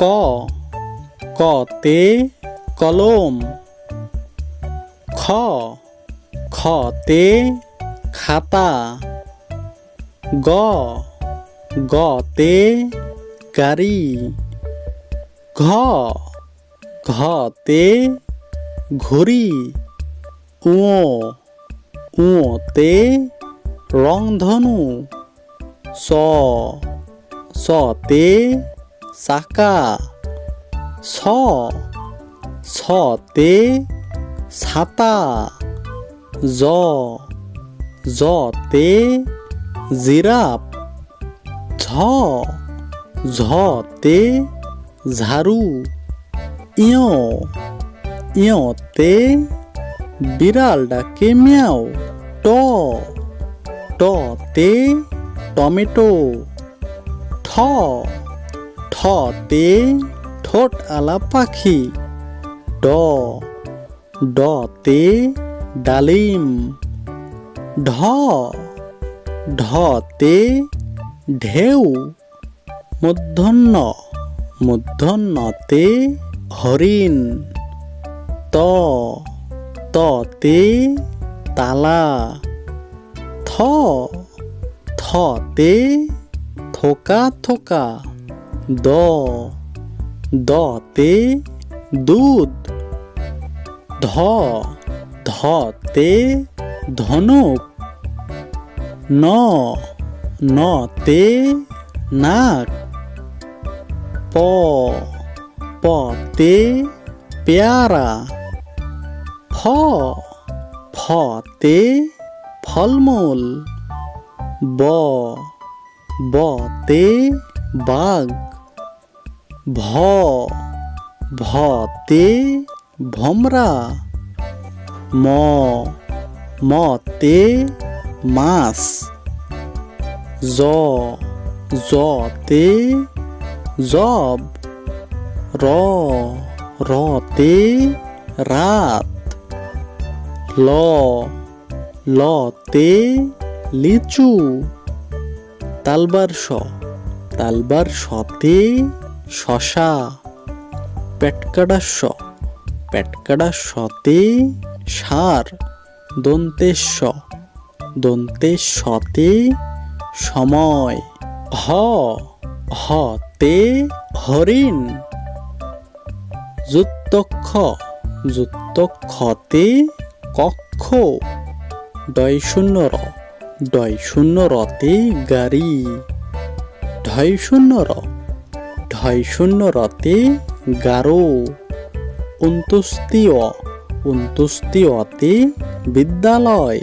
ক কতে কলম, খ খতে খাতা, গ গতে গাড়ি, ঘ ঘতে ঘড়ি, তে রংধনু, সতে চাকা, ছতে ছাতা, জতে জিরাফ, ঝতে ঝাড়ু, ইয়তে বিড়াল ডাকে মিয়াও, টতে টমেটো, ঠতে ঠোঁট আলা পাখি, ডতে ডালিম, ঢতে ঢেউ, মূর্ধন্যতে হরিণ, ততে তালা, থতে থোকা থোকা, দতে দুধ, ধতে ধনুক, নতে নাক, পতে পেয়ারা, ফতে ফলমূল, বতে বাঘ, ভতে ভমরা, মতে মাছ, জতে জব, রতে রাত, লতে লিচু, তালবার সতে শশা, পেটকাটা সতে ষাঁড়, দন্তের সতে সময়, হতে হরিণ, যুক্তক্ষতে কক্ষ, ডয়শূন্যরতে গাড়ি, ঢয়শূন্যরতে গারো, অন্ত্যুষ্টিয়তে বিদ্যালয়।